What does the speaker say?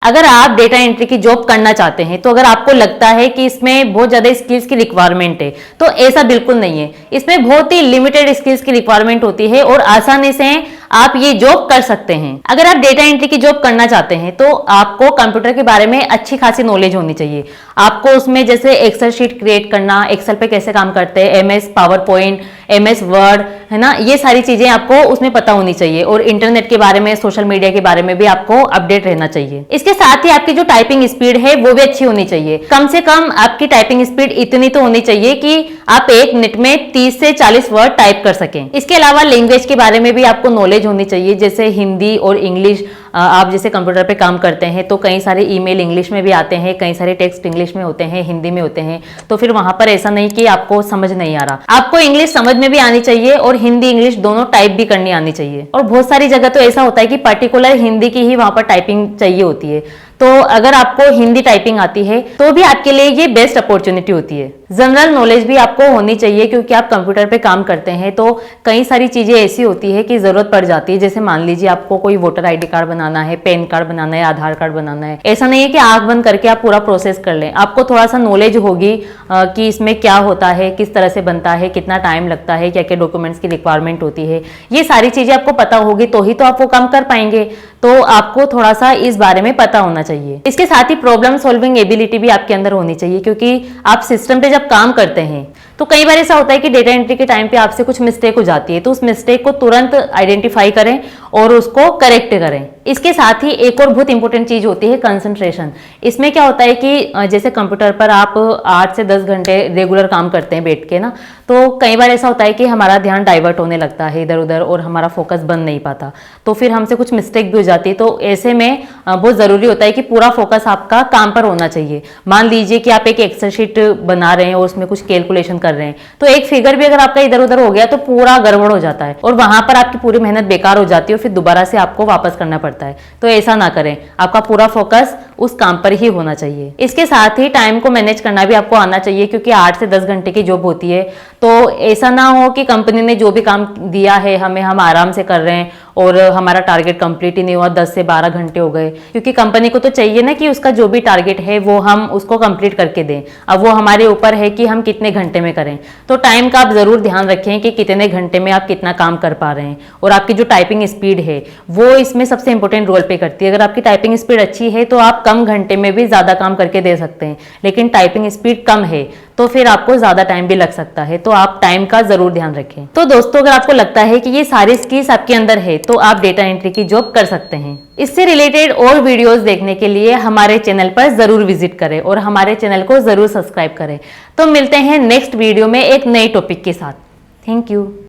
अगर आप data entry की जॉब करना चाहते हैं तो अगर आपको लगता है कि इसमें बहुत ज्यादा स्किल्स की रिक्वायरमेंट है तो ऐसा बिल्कुल नहीं है। इसमें बहुत ही लिमिटेड स्किल्स की रिक्वायरमेंट होती है और आसानी से आप ये जॉब कर सकते हैं। अगर आप डेटा एंट्री की जॉब करना चाहते हैं तो आपको कंप्यूटर के बारे में अच्छी खासी नॉलेज होनी चाहिए। आपको उसमें जैसे एक्सेल शीट क्रिएट करना, एक्सेल पे कैसे काम करते हैं, MS power point, MS word, है ना, ये सारी चीजें आपको उसमें पता होनी चाहिए। और इंटरनेट के बारे में, सोशल मीडिया के बारे में भी आपको अपडेट रहना चाहिए। इसके साथ ही आपकी जो टाइपिंग स्पीड है वो भी अच्छी होनी चाहिए। कम से कम आपकी टाइपिंग स्पीड इतनी तो होनी चाहिए कि आप एक मिनट में 30 से 40 वर्ड टाइप कर सकें। इसके अलावा लैंग्वेज के बारे में भी आपको नॉलेज होनी चाहिए, जैसे हिंदी और इंग्लिश। आप जैसे कंप्यूटर पे काम करते हैं तो कई सारे ईमेल इंग्लिश में भी आते हैं, कई सारे टेक्स्ट इंग्लिश में होते हैं, हिंदी में होते हैं। तो फिर वहां पर ऐसा नहीं कि आपको समझ नहीं आ रहा, आपको इंग्लिश समझ में भी आनी चाहिए और हिंदी इंग्लिश दोनों टाइप भी करनी आनी चाहिए। और बहुत सारी जगह तो ऐसा होता है कि पर्टिकुलर हिंदी की ही वहां पर टाइपिंग चाहिए होती है। तो अगर आपको हिंदी टाइपिंग आती है तो भी आपके लिए ये बेस्ट अपॉर्चुनिटी होती है। जनरल नॉलेज भी आपको होनी चाहिए क्योंकि आप कंप्यूटर पे काम करते हैं तो कई सारी चीजें ऐसी होती है कि जरूरत पड़ जाती है। जैसे मान लीजिए आपको कोई वोटर आईडी कार्ड बनाना है, पैन कार्ड बनाना है, आधार कार्ड बनाना है। ऐसा नहीं है कि आंख बंद करके आप पूरा प्रोसेस कर लें। आपको थोड़ा सा नॉलेज होगी कि इसमें क्या होता है, किस तरह से बनता है, कितना टाइम लगता है, क्या क्या डॉक्यूमेंट्स की रिक्वायरमेंट होती है। ये सारी चीजें आपको पता होगी तो ही तो आप वो काम कर पाएंगे। तो आपको थोड़ा सा इस बारे में पता होना चाहिए। इसके साथ ही प्रॉब्लम सॉल्विंग एबिलिटी भी आपके अंदर होनी चाहिए क्योंकि आप सिस्टम पे जब काम करते हैं तो कई बार ऐसा होता है कि डेटा एंट्री के टाइम पे आपसे कुछ मिस्टेक हो जाती है, तो उस मिस्टेक को तुरंत आइडेंटिफाई करें और उसको करेक्ट करें। इसके साथ ही एक और बहुत इंपॉर्टेंट चीज होती है कंसंट्रेशन। इसमें क्या होता है कि जैसे कंप्यूटर पर आप 8 से 10 घंटे रेगुलर काम करते हैं बैठ के ना, तो कई बार ऐसा होता है कि हमारा ध्यान डाइवर्ट होने लगता है इधर उधर और हमारा फोकस बन नहीं पाता, तो फिर हमसे कुछ मिस्टेक भी हो जाती है। तो ऐसे में बहुत जरूरी होता है कि पूरा फोकस आपका काम पर होना चाहिए। मान लीजिए कि आप एक एक्सेल शीट बना रहे हैं और उसमें कुछ कैलकुलेशन कर रहे हैं, तो एक फिगर भी अगर आपका इधर उधर हो गया तो पूरा गड़बड़ हो जाता है और वहां पर आपकी पूरी मेहनत बेकार हो जाती है और फिर दोबारा से आपको वापस करना पड़ता है। तो ऐसा ना करें, आपका पूरा फोकस उस काम पर ही होना चाहिए। इसके साथ ही टाइम को मैनेज करना भी आपको आना चाहिए क्योंकि 8 से 10 घंटे की जॉब होती है। तो ऐसा ना हो कि कंपनी ने जो भी काम दिया है हमें, हम आराम से कर रहे हैं और हमारा टारगेट कंप्लीट ही नहीं हुआ, 10 से 12 घंटे हो गए। क्योंकि कंपनी को तो चाहिए ना कि उसका जो भी टारगेट है वो हम उसको कंप्लीट करके दें। अब वो हमारे ऊपर है कि हम कितने घंटे में करें। तो टाइम का आप जरूर ध्यान रखें कि कितने घंटे में आप कितना काम कर पा रहे हैं। और आपकी जो टाइपिंग स्पीड है वो इसमें सबसे इंपॉर्टेंट रोल प्ले करती है। अगर आपकी टाइपिंग स्पीड अच्छी है तो आप कम घंटे में भी ज्यादा काम करके दे सकते हैं, लेकिन टाइपिंग स्पीड कम है तो फिर आपको ज्यादा टाइम भी लग सकता है। तो आप टाइम का जरूर ध्यान रखें। तो दोस्तों, अगर आपको लगता है कि ये सारी स्किल्स आपके अंदर है तो आप डेटा एंट्री की जॉब कर सकते हैं। इससे रिलेटेड और वीडियोस देखने के लिए हमारे चैनल पर जरूर विजिट करें और हमारे चैनल को जरूर सब्सक्राइब करें। तो मिलते हैं नेक्स्ट वीडियो में एक नए टॉपिक के साथ। Thank you.